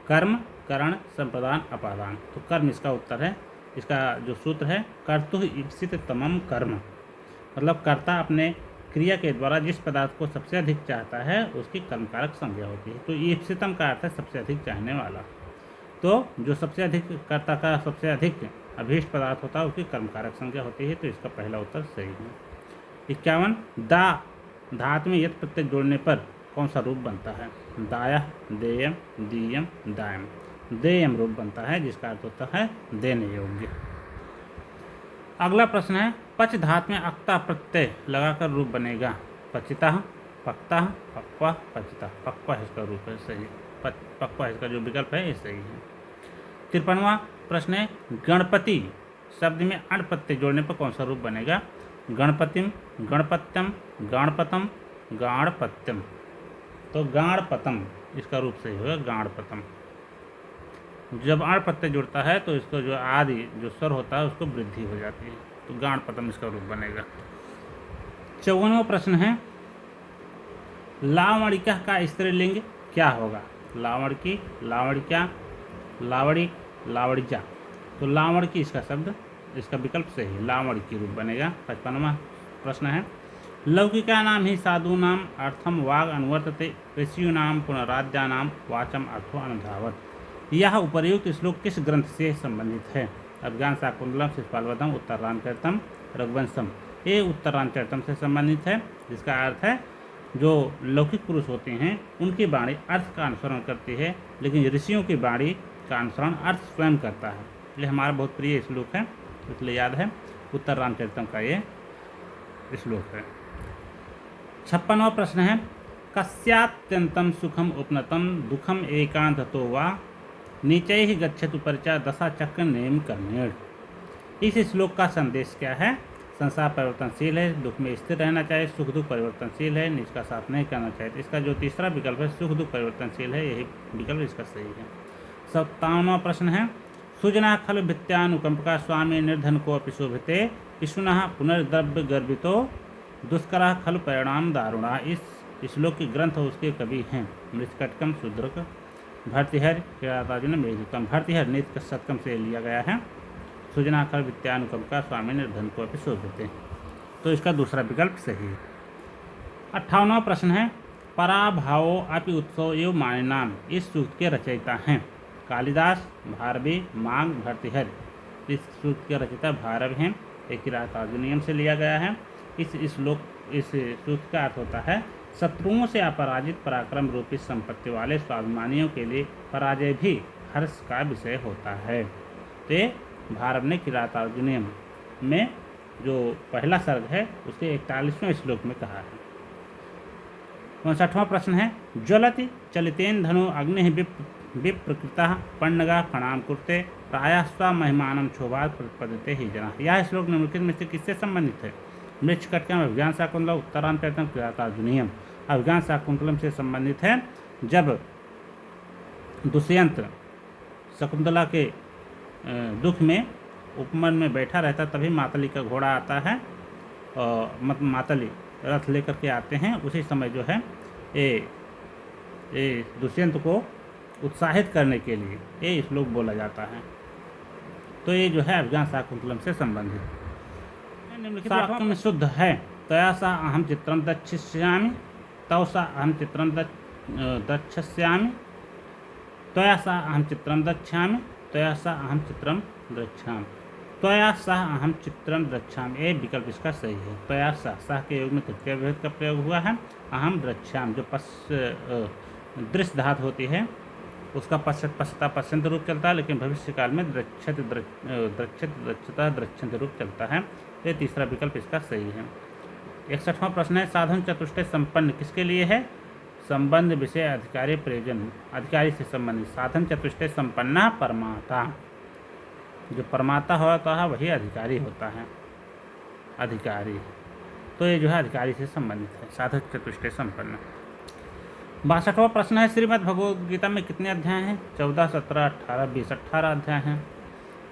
कर्म, करण, संप्रदान, अपादान। तो कर्म इसका उत्तर है। इसका जो सूत्र है कर्तु ईप्सित तमम कर्म, मतलब कर्ता अपने क्रिया के द्वारा जिस पदार्थ को सबसे अधिक चाहता है उसकी कर्म कारक संज्ञा होती है। तो ईप्सितम का अर्थ है सबसे अधिक चाहने वाला। तो जो सबसे अधिक कर्ता का सबसे अधिक अभीष्ट पदार्थ होता है उसकी कर्म कारक संज्ञा होती है। तो इसका पहला उत्तर सही है। 51 दा धातु में यत प्रत्यय जोड़ने पर कौन सा रूप बनता है? दाया, देयम, दीयम, दायम। देयम रूप बनता है, जिसका अर्थ होता है देने योग्य। अगला प्रश्न है पच धातु में अक्ता प्रत्यय लगाकर रूप बनेगा। पचिता, पक्ता, पक्वा, पचिता। पक्वा इसका रूप है सही। पक्वा इसका जो विकल्प है ये सही है। 53वां प्रश्न है गणपति शब्द में अण प्रत्यय जोड़ने पर कौन सा रूप बनेगा? गणपतिम, गणपत्यम, गाणपतम, गाणपत्यम। तो गाणपतम इसका रूप सही होगा, गाणपतम। जब अण प्रत्यय जुड़ता है तो इसको जो आदि जो स्वर होता है उसको वृद्धि हो जाती है, तो गाणपतम इसका रूप बनेगा। 54वां प्रश्न है लावणिका का स्त्रीलिंग क्या होगा? लावणकी, लावणिका, लावणिक, लावणिजा। तो लावणकी इसका शब्द, इसका विकल्प सही, लावणकी रूप बनेगा। 55वां प्रश्न है लौकिका नाम ही साधु नाम अर्थम वाग अनुवर्तते ऋषियों नाम पुनराद्या नाम वाचम अर्थो अनुधावत। यह उपर्युक्त श्लोक किस ग्रंथ से संबंधित है? अभिज्ञान शाकुंतलम, शिशुपालवधम, उत्तरांचरितम, रघुवंशम। ये उत्तरांचरितम से संबंधित है, जिसका अर्थ है जो लौकिक पुरुष होते हैं उनकी वाणी अर्थ का अनुसरण करती है, लेकिन ऋषियों की वाणी का अनुसरण अर्थ स्वयं करता है। ये हमारा बहुत प्रिय श्लोक है, इसलिए याद है उत्तर रामचरितम का ये श्लोक है। 56वां प्रश्न है कस्यात्यंतम सुखम उपनतम दुखम एकांततो वा नीचैः गच्छतु परिचा दशा चक्र नेम कर्मेण। इस श्लोक का संदेश क्या है? संसार परिवर्तनशील है, दुख में स्थिर रहना चाहिए, सुख दुख परिवर्तनशील है, निज का साथ नहीं करना चाहिए। इसका जो तीसरा विकल्प है सुख दुख परिवर्तनशील है, यही विकल्प इसका सही है। 57वां प्रश्न है सुजना खल भित्यानुकंपका स्वामी निर्धन को अपि शोभिते पिशुनः पुनर्द्रव्य गर्भितो दुष्करा खल परिणाम दारुणा। इस श्लोक के ग्रंथ उसके कवि हैं मृच्छकटकम, शूद्रक, भर्तृहरि, किरातार्जुन, मेघदूतम। भर्तृहरि नीत शतकम से लिया गया है। सुजना खल वित्यानुकंपका स्वामी निर्धन को अपि शोभिते। तो इसका दूसरा विकल्प सही है। 58वां प्रश्न है पराभावो अपि उत्सव एवं मानिनाम। इस सूक्त के रचयिता हैं कालिदास, भारवी, माघ, भर्तृहरि। इस सूक्त के रचयिता भारवी हैं, एक किरातार्जुनीयम से लिया गया है। इस सूक्त का अर्थ होता है शत्रुओं से अपराजित पराक्रम रूपी संपत्ति वाले स्वाभिमानियों के लिए पराजय भी हर्ष का विषय होता है। तो भारव ने किरातार्जुनीयम में जो पहला सर्ग है उसके 41वें श्लोक में कहा है। 59वां प्रश्न है ज्वलति चलितेन धनु अग्नि विप्रकृता पन्नगा फणाम कुर्ते प्रायः स्व महिमानम क्षोभात प्रतिपद्यते ही जना। यह श्लोक निम्नलिखित में से किससे संबंधित है? मृच्छकटकम, अभिज्ञान शाकुंतलम, उत्तरांचरितम, किरातार्जुनीयम। अभिज्ञान शाकुंतलम से संबंधित है। जब दुष्यंत शकुंतला के दुख में उपवन में बैठा रहता तभी मातली का घोड़ा आता है और मातली रथ लेकर के आते हैं। उसी समय जो है ये दुष्यंत को उत्साहित करने के लिए ये श्लोक बोला जाता है। तो ये जो है अभिज्ञान शाकुंतलम से संबंधित निम्नलिखित वाक्य में शुद्ध है। तया सा अहम चित्रम दक्षिष्यामि, तव सा अहम चित्रम दक्षस्यामि, तया सा अहम चित्रम दक्षामि, तया सा अहम चित्रम द्रक्ष्यामि। त्वया सह अहम चित्रम द्रक्ष्यामि, ये विकल्प इसका सही है। त्वया सह, सह के योग में तृतीय विभक्ति का प्रयोग हुआ है। अहम द्रक्ष्यामि, जो दृश्य धातु होती है उसका पश्चता पश्चंत रूप चलता है, लेकिन भविष्य काल में द्रक्षत द्रक्षता द्रक्षंत रूप चलता है। तो ये तीसरा विकल्प इसका सही है। 61वां प्रश्न है, साधन चतुष्टय संपन्न किसके लिए है? संबंध विषय अधिकारी प्रयोजन, अधिकारी से संबंधित। साधन चतुष्टय संपन्न परमाता, जो परमाता होता है वही अधिकारी होता है, अधिकारी। तो ये जो है अधिकारी से संबंधित है, साधन चतुष्टय संपन्न। 62वां प्रश्न है, श्रीमद् भगवद गीता में कितने अध्याय हैं? 14, 17, 18, 20, 18 अध्याय हैं।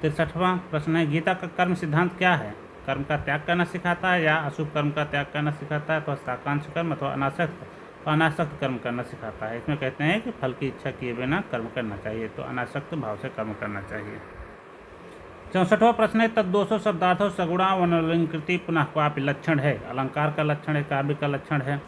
63वां प्रश्न है, गीता का कर्म सिद्धांत क्या है? कर्म का त्याग करना सिखाता है या अशुभ कर्म का त्याग करना सिखाता है, तो साकांक्ष कर्म अथवा अनासक्त कर्म करना सिखाता है। इसमें कहते हैं कि फल की इच्छा किए बिना कर्म करना चाहिए, तो अनासक्त भाव से कर्म करना चाहिए। 64वां प्रश्न है, तद्दोषो शब्दार्थो सगुणा वनलंकृति पुनः क्वापि लक्षण है? अलंकार का लक्षण है, काव्य का लक्षण है,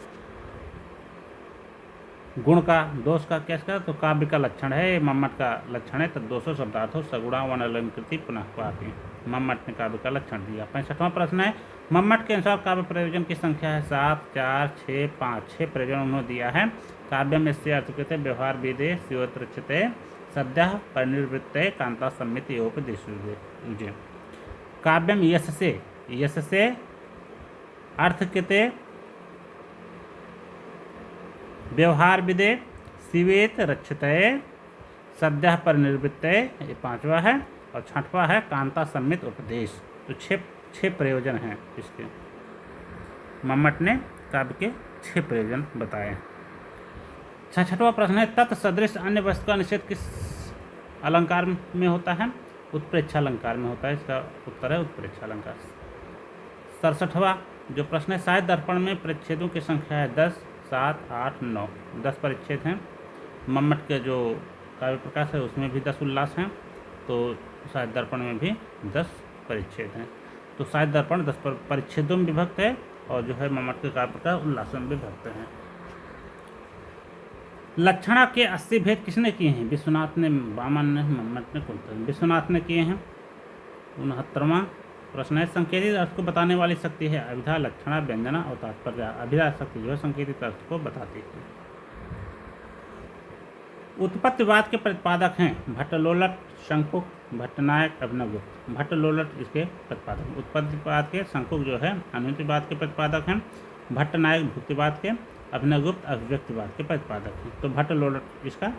गुण का दोष का कैसा? तो काव्य का लक्षण है, मम्मट का लक्षण है। तद्दोषो शब्दार्थो सगुणा वनलंकृति पुनः क्वापि, मम्मट ने काव्य का लक्षण दिया। 65वां प्रश्न है, मम्मट के अनुसार काव्य प्रयोजन की संख्या है 7, 4, 6, 5। 6 प्रयोजन उन्होंने दिया है। काव्यम यस्य अर्थकृते व्यवहार विदे शिवोत्रक्षते सद्यः परिनिर्वृत्ते कांता सम्मित योपदेशुजे। काव्यम यशसे अर्थकृते व्यवहार विदे शिवेत रक्षते सद्यः परिनिर्वृत्ते, ये 5वां है। और 6वां है कांता सम्मित उपदेश। तो 6 प्रयोजन हैं इसके, मम्मट ने काव्य के 6 प्रयोजन बताए। 66वां प्रश्न है, तत्सदृश अन्य वस्तु का निषेध किस अलंकार में होता है? उत्प्रेक्षा अलंकार में होता है। इसका उत्तर है उत्प्रेक्षा अलंकार। 67वां जो प्रश्न है, साहित्य दर्पण में परिच्छेदों की संख्या है 10, 7, 8, 9। 10 परिच्छेद हैं। मम्मट के जो काव्य प्रकाश है उसमें भी 10 उल्लास हैं, तो साहित्य दर्पण में भी 10 परिच्छेद हैं। तो साहित्य दर्पण 10 परिच्छेदों में विभक्त है, और जो है मम्मट के काव्य प्रकाश उल्लासों में विभक्त हैं। लक्षणा के 80 भेद किसने किए हैं? विश्वनाथ ने, वामन ने, मम्मट ने, कुंतल। विश्वनाथ ने किए हैं। 69वां प्रश्न है, संकेतित अर्थ को बताने वाली शक्ति है? अभिधा, लक्षणा, व्यंजना और तात्पर्य। अभिधा शक्ति जो है संकेतित अर्थ को बताती है। उत्पत्तिवाद के प्रतिपादक हैं भट्टलोलट, शंकुक, भट्टनायक, अभिनवगुप्त। भट्टलोलट इसके प्रतिपादक। उत्पत्तिवाद के शंकुक जो है अनुमितिवाद के प्रतिपादक हैं। भट्टनायक भुक्तिवाद के, अभिनवगुप्त अभिव्यक्तिवाद के प्रतिपादक हैं। तो भट्टलोलट इसका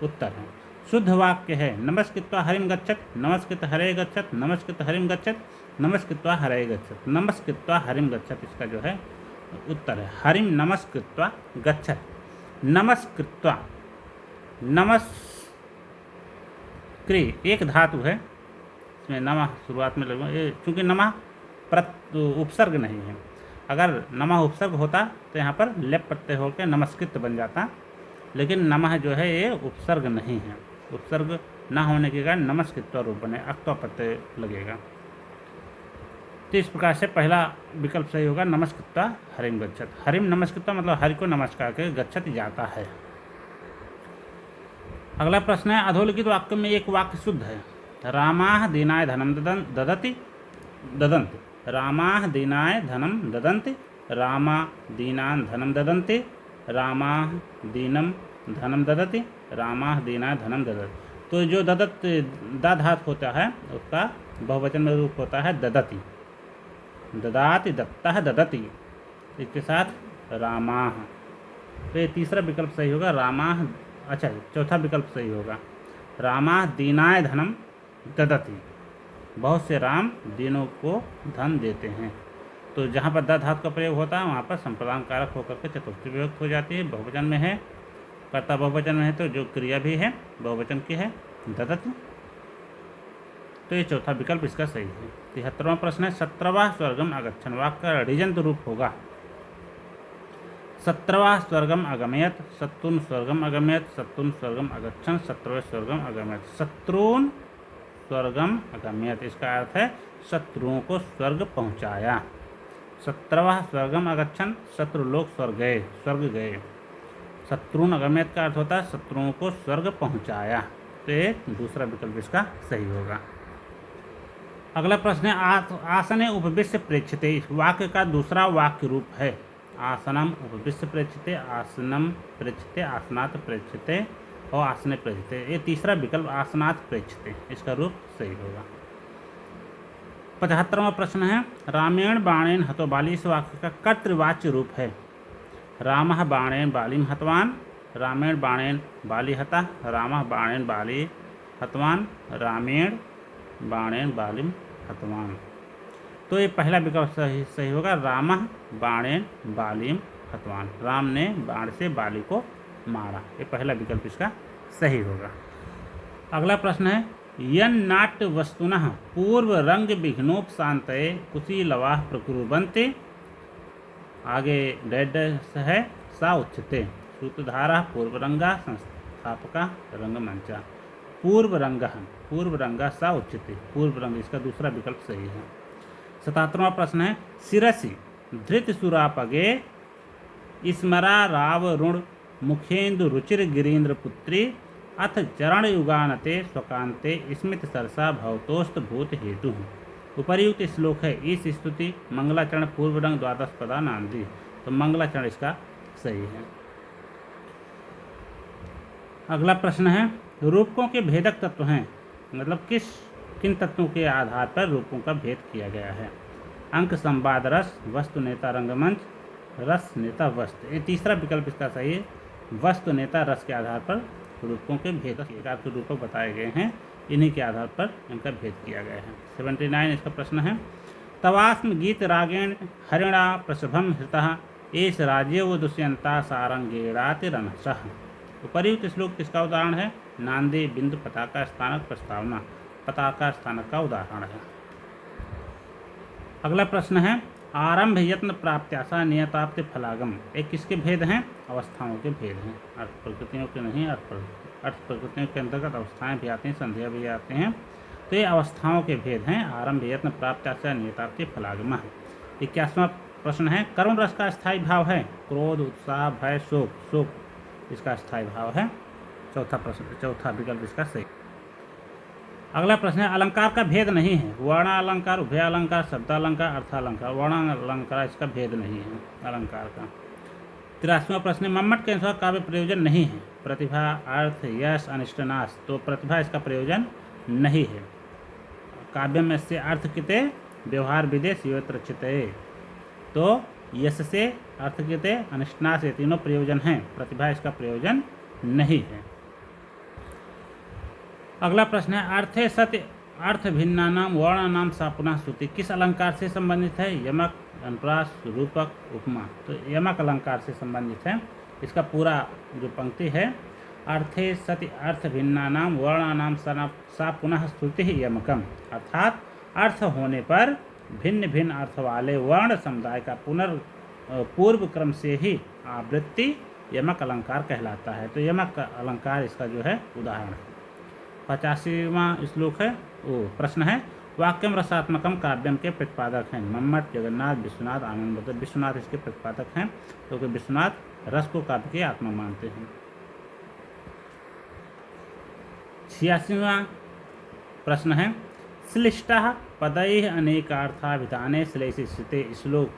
उत्तर है। शुद्ध वाक्य है, नमस्कृत्वा हरिम गच्छत, नमस्कृत हरे गच्छत, नमस्कृत हरिम गच्छत, नमस्कृत्वा हरे गच्छत। नमस्कृत्वा हरिम गच्छत इसका जो है उत्तर है। हरिम नमस्कृत्वा गच्छत। नमस्कृत्वा, नमस्कृ एक धातु है, इसमें नमः शुरुआत में लगभग, चूँकि नमः उपसर्ग नहीं है। अगर नमः उपसर्ग होता तो यहाँ पर लेप प्रत्यय होकर नमस्कृत बन जाता, लेकिन नमः जो है ये उपसर्ग नहीं है। उपसर्ग ना होने के कारण नमस्कृत्वा रूप बने, अक्त्वा प्रत्यय लगेगा। तो इस प्रकार से पहला विकल्प सही होगा, नमस्कृत्वा हरिम गच्छत। हरिम नमस्कृत्वा मतलब हरि को नमस्कार के गच्छत जाता है। अगला प्रश्न है, अधोलिखित वाक्य में एक वाक्य शुद्ध है। रामाः दीनाय धनम ददति ददन्ति। रामाः दीनाय धनम ददन्ति। रामा दीनान् धनम ददन्ति। रामाः दीनम धनम ददति। रामाः दीनाय धनम ददति। तो जो ददत दा धातु होता है उसका बहुवचन में रूप होता है ददति। ददाति, दत्तः, ददति। इसके साथ रामाः। तो ये तीसरा विकल्प सही होगा, रामाः। अच्छा, चौथा विकल्प सही होगा, रामाः दीनाय धनम ददति। बहुत से राम दीनों को धन देते हैं। तो जहाँ पर द धातु का प्रयोग होता है वहाँ पर संप्रदान कारक होकर के चतुर्थी विभक्त हो जाती है। बहुवचन में है, कर्ता बहुवचन में है, तो जो क्रिया भी है बहुवचन की है, ददति। तो ये चौथा विकल्प इसका सही है। 73वां प्रश्न है, 17वां स्वर्गम अगच्छन् वाक्य का ऋजंत रूप होगा। 17वां स्वर्गम अगमयत, शत्रुन स्वर्गम अगमयत, शत्रुन स्वर्गम अगच्छन्, 17वें स्वर्गम अगमयत। शत्रुन स्वर्गम अगमयत इसका अर्थ है शत्रुओं को स्वर्ग पहुंचाया। 17वां स्वर्गम अगच्छन्, शत्रु लोग स्वर्ग गए। शत्रुन अगमयत का अर्थ होता है शत्रुओं को स्वर्ग पहुंचाया। तो ये दूसरा विकल्प इसका सही होगा। अगला प्रश्न है आसने उपविश्य प्रेक्षते, इस वाक्य का दूसरा वाक्य रूप है। आसनम उपविश्य प्रेक्षते, आसनम प्रेक्षते, आसनात् प्रेक्षते और आसने प्रेक्षते। ये तीसरा विकल्प आसनात् प्रेक्षते, इसका रूप सही होगा। 75वां प्रश्न है रामेण बाणेन हतो बाली, इस वाक्य का कर्तृवाच्य रूप है। रामः बाणेन बालिम हतवान, रामेण बाणेन बाली हता, रामः बाणेन बाली हतवान, रामेण बाणेन बालिम हतवान। तो ये पहला विकल्प सही होगा, रामः बाणेन बालिम हतवान, राम ने बाण से बाली को मारा। ये पहला विकल्प इसका सही होगा। अगला प्रश्न है यन नाट्य वस्तुनः पूर्व रंग विघ्नोपशांतये कुशीलवाः प्रकुर्वन्ते, आगे डेड है सा उच्यते, सूत्रधारः पूर्वरंगा संस्थापका रंगमंचा। पूर्वरंगा सा उच्यते, पूर्वरंग इसका दूसरा विकल्प सही है। 77वां प्रश्न है शिरसि धृतसुरापगे स्मरा रावरुण मुखेन्दु रुचिर गिरीन्द्र पुत्री, अथ चरण युगानते स्वकांते स्मित सरसा भवतोस्त भूत हेतु। उपर्युक्त श्लोक है इस स्तुति मंगलाचरण पूर्वरंग द्वादश पदा नांदी, तो मंगलाचरण इसका सही है। अगला प्रश्न है रूपकों के भेदक तत्व हैं, मतलब किन तत्वों के आधार पर रूपों का भेद किया गया है। अंक संवाद रस, वस्तु नेता रंगमंच, रस नेता वस्तु। ये तीसरा विकल्प इसका सही है, वस्तु नेता रस के आधार पर रूपों के भेद के रूपक बताए गए हैं, इन्हीं के आधार पर इनका भेद किया गया है। 79 इसका प्रश्न है तवास्म गीत रागेण हरिणा प्रसभम हृतः, एष राज्यव दुष्यंता सारंगेणातिरनसः। उपर्युक्त श्लोक किसका उदाहरण है? नांदे बिंदु पताका स्थानक प्रस्तावना, पताका स्थानक का उदाहरण है। अगला प्रश्न है आरंभ यत्न प्राप्त्याशा नियताप्ति फलागम, एक किसके भेद हैं? अवस्थाओं के भेद हैं, अर्थ प्रकृतियों के नहीं। अर्थ प्रकृतियों के अंतर्गत अवस्थाएं भी आती हैं, संध्या भी आते हैं, तो ये अवस्थाओं के भेद हैं। आरंभ यत्न प्राप्त्याशा नियताप्ति फलागम। 81वां प्रश्न है कर्म रस का स्थायी भाव है? क्रोध, उत्साह, भय, शोक। शोक इसका स्थायी भाव है। चौथा विकल्प इसका सही। अगला प्रश्न है अलंकार का भेद नहीं है। वर्ण अलंकार, उभय अलंकार, शब्दालंकार, अर्थालंकार। वर्ण अलंकार इसका भेद नहीं है अलंकार का। 83वां प्रश्न है मम्मट के अनुसार काव्य प्रयोजन नहीं है। प्रतिभा, अर्थ, यश, अनिष्टनाश। तो प्रतिभा इसका प्रयोजन नहीं है। काव्य में से अर्थ किते व्यवहार विदेश योत्र चिते, तो यश से अर्थ किते अनिष्टनाश ये तीनों प्रयोजन हैं, प्रतिभा इसका प्रयोजन नहीं है। अगला प्रश्न है अर्थे सत्य अर्थ भिन्ना नाम वर्ण नाम सा पुनः श्रुति, किस अलंकार से संबंधित है? यमक, अनुप्रास, रूपक, उपमा। तो यमक अलंकार से संबंधित है। इसका पूरा जो पंक्ति है अर्थे सत्य अर्थ भिन्ना नाम वर्ण नाम सा पुनः श्रुति यमकम, अर्थात अर्थ होने पर भिन्न भिन्न अर्थ वाले वर्ण समुदाय का पूर्व क्रम से ही आवृत्ति यमक अलंकार कहलाता है। तो यमक अलंकार इसका जो है उदाहरण है। 85वां श्लोक है प्रश्न है वाक्यम रसात्मकम काव्यम के प्रतिपादक हैं? मम्मट, जगन्नाथ, विश्वनाथ, आनंद। विश्वनाथ इसके प्रतिपादक हैं, क्योंकि विश्वनाथ रस को काव्य की आत्मा मानते हैं। 86वां प्रश्न है श्लिष्टः पदैः अनेकार्थाभिधाने श्लेषिते, श्लोक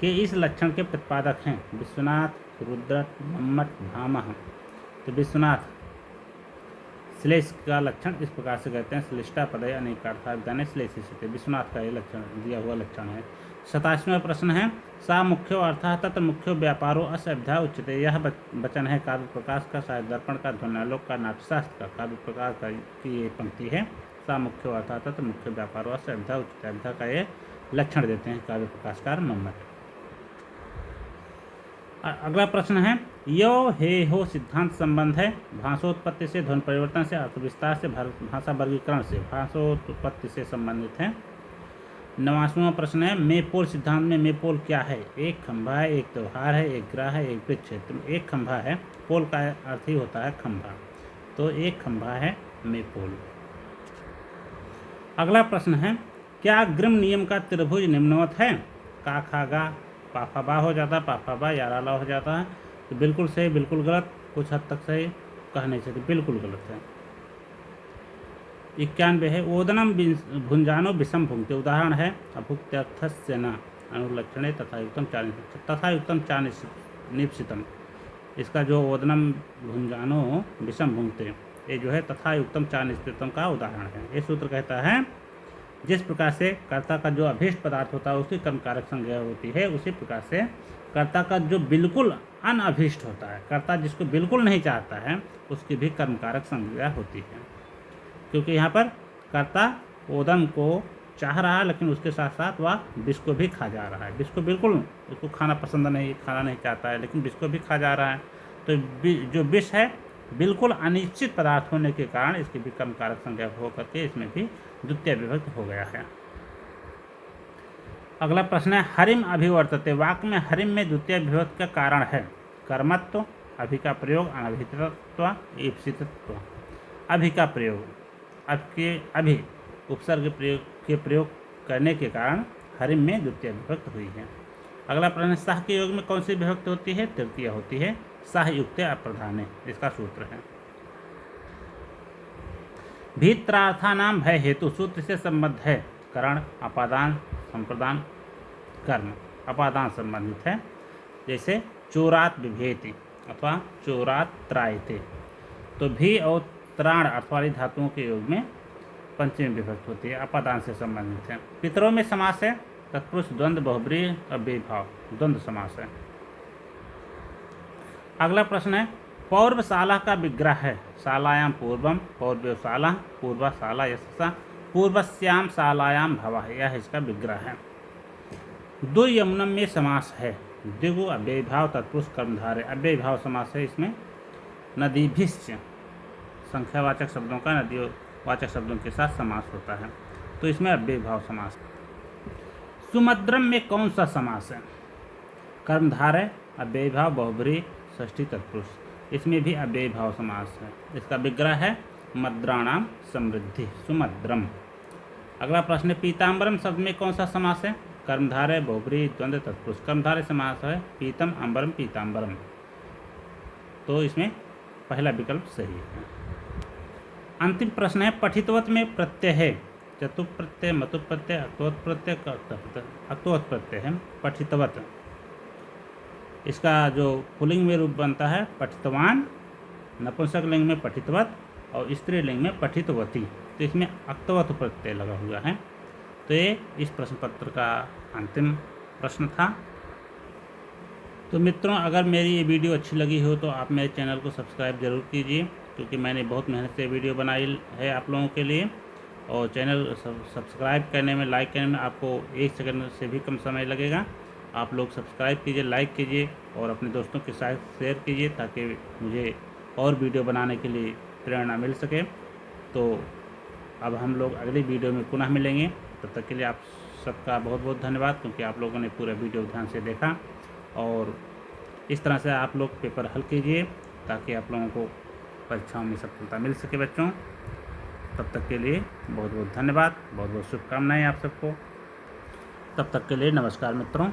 के इस लक्षण के प्रतिपादक हैं? विश्वनाथ, रुद्र, मम्मट, भामह। तो विश्वनाथ श्लेष का लक्षण इस प्रकार से कहते हैं श्लिष्टा पदय अनेकार्थाभिधाने श्लेषिते, विश्वनाथ का ये लक्षण दिया हुआ लक्षण है। 87वां प्रश्न है सा मुख्यो अर्थः तत्र मुख्यो व्यापारो अस्य अभिधा उच्यते, यह वचन है काव्य प्रकाश का, साहित्य दर्पण का, ध्वन्यालोक का, नाट्यशास्त्र का। काव्य प्रकाश का की ये पंक्ति है सा मुख्यो अर्थः तत्र मुख्यो व्यापारो अस्य अभिधा उच्यते, अभिधा का ये लक्षण देते हैं काव्य प्रकाशकार मम्मट। अगला प्रश्न है यो हे हो सिद्धांत संबंध है भाषोत्पत्ति से, ध्वनि परिवर्तन से, अर्थ विस्तार से, भाषा वर्गीकरण से। भाषोत्पत्ति से संबंधित है। 89वां प्रश्न है मेपोल सिद्धांत में मेपोल क्या है? एक खंभा है, एक त्योहार है, एक ग्रह है, एक वृक्ष है। तो एक खंभा है, पोल का अर्थ ही होता है खंभा, तो एक खंभा है मेपोल। अगला प्रश्न है क्या ग्रिम नियम का त्रिभुज निम्नवत है? का खा गा पाफा बा हो जाता है, पाफा बा याराला हो जाता है। तो बिल्कुल सही, बिल्कुल गलत, कुछ हद तक सही, कह नहीं सकते, बिल्कुल गलत है। 91 है ओदनम भुंजानो विषम भुंगते। उदाहरण है अभुक्त्यर्थस्य न अनुलक्षणे तथा युक्तम चा निप्सितम। इसका जो ओदनम भुंजानो विषम भुंगते, ये जो है तथा युक्तम चा निप्सितम का उदाहरण है। ये सूत्र कहता है जिस प्रकार से कर्ता का जो अभीष्ट पदार्थ होता है उसकी कर्मकारक संज्ञा होती है, उसी प्रकार से कर्ता का जो बिल्कुल अनअभीष्ट होता है, कर्ता जिसको बिल्कुल नहीं चाहता है, उसकी भी कर्मकारक संज्ञा होती है। क्योंकि यहाँ पर कर्ता ओदन को चाह रहा है, लेकिन उसके साथ साथ वह विष को भी खा जा रहा है। विष को बिल्कुल उसको खाना नहीं चाहता है, लेकिन विष को भी खा जा रहा है। तो जो विष है बिल्कुल अनिश्चित पदार्थ होने के कारण इसकी भी कर्मकारक संज्ञा होकर के इसमें भी द्वितीय विभक्त हो गया है। अगला प्रश्न है हरिम अभिवर्तते। वाक्य में हरिम में द्वितीय विभक्त का कारण है कर्मत्व, अभि का प्रयोग, अनभितत्व, ईप्सितत्व। अभि का प्रयोग, अभि उपसर्ग के प्रयोग करने के कारण हरिम में द्वितीय विभक्त हुई है। अगला प्रश्न सह के योग में कौन सी विभक्ति होती है? तृतीय होती है। सह युक्त अप्रधाने इसका सूत्र है। भीत्रार्थानाम भय हेतु सूत्र से संबद्ध है। करण, अपादान, संप्रदान, कर्म अपादान संबंधित है। जैसे चोरात विभेति अथवा चोरात त्रायते। तो भी और त्राण अर्थ वाली धातुओं के योग में पंचमी विभक्ति होती है, अपादान से संबंधित है। पितरों में समास है तत्पुरुष द्वंद्व बहुब्रीहि अव्ययीभाव द्वंद्व समास है। अगला प्रश्न है पौर्वशाला का विग्रह है। शालायाम पूर्वम, पौर्वशाला, पूर्वशाला यशसा, पूर्वस्याम शालायाम भवः, यह इसका विग्रह है। द्वियमुनम में समास है। द्विगु अव्ययीभाव तत्पुरुष कर्मधारय अव्ययीभाव समास है। इसमें नदीभिश्च संख्यावाचक शब्दों का नदीवाचक शब्दों के साथ समास होता है, तो इसमें अव्ययीभाव समास। सुमद्रम में कौन सा समास है? कर्मधारय, अव्ययीभाव, बहुब्रीहि, षष्ठी तत्पुरुष, इसमें भी अव्ययीभाव समास है। इसका विग्रह है मद्राणाम समृद्धि, सुमद्रम। अगला प्रश्न है पीताम्बरम शब्द में कौन सा समास है? कर्मधारय, बहुब्रीहि, द्वंद्व तत्पुरुष। कर्मधारय समास है पीतम अम्बरम पीताम्बरम, तो इसमें पहला विकल्प सही है। अंतिम प्रश्न है पठितवत में प्रत्यय है। चतुः प्रत्यय, मतुः प्रत्यय, अक्तवत प्रत्यय, अक्तवत प्रत्यय है पठितवत। इसका जो पुल्लिंग में रूप बनता है पठितवान, नपुंसक लिंग में पठितवत और स्त्रीलिंग में पठितवती, तो इसमें अक्तवत प्रत्यय लगा हुआ है। तो ये इस प्रश्न पत्र का अंतिम प्रश्न था। तो मित्रों, अगर मेरी ये वीडियो अच्छी लगी हो तो आप मेरे चैनल को सब्सक्राइब ज़रूर कीजिए, क्योंकि मैंने बहुत मेहनत से वीडियो बनाई है आप लोगों के लिए। और चैनल सब्सक्राइब करने में, लाइक करने में आपको 1 सेकंड से भी कम समय लगेगा। आप लोग सब्सक्राइब कीजिए, लाइक कीजिए और अपने दोस्तों के साथ शेयर कीजिए, ताकि मुझे और वीडियो बनाने के लिए प्रेरणा मिल सके। तो अब हम लोग अगली वीडियो में पुनः मिलेंगे। तब तक के लिए आप सबका बहुत बहुत धन्यवाद, क्योंकि आप लोगों ने पूरा वीडियो ध्यान से देखा। और इस तरह से आप लोग पेपर हल कीजिए, ताकि आप लोगों को परीक्षाओं में सफलता मिल सके बच्चों। तब तक के लिए बहुत बहुत धन्यवाद, बहुत बहुत शुभकामनाएं आप सबको। तब तक के लिए नमस्कार मित्रों।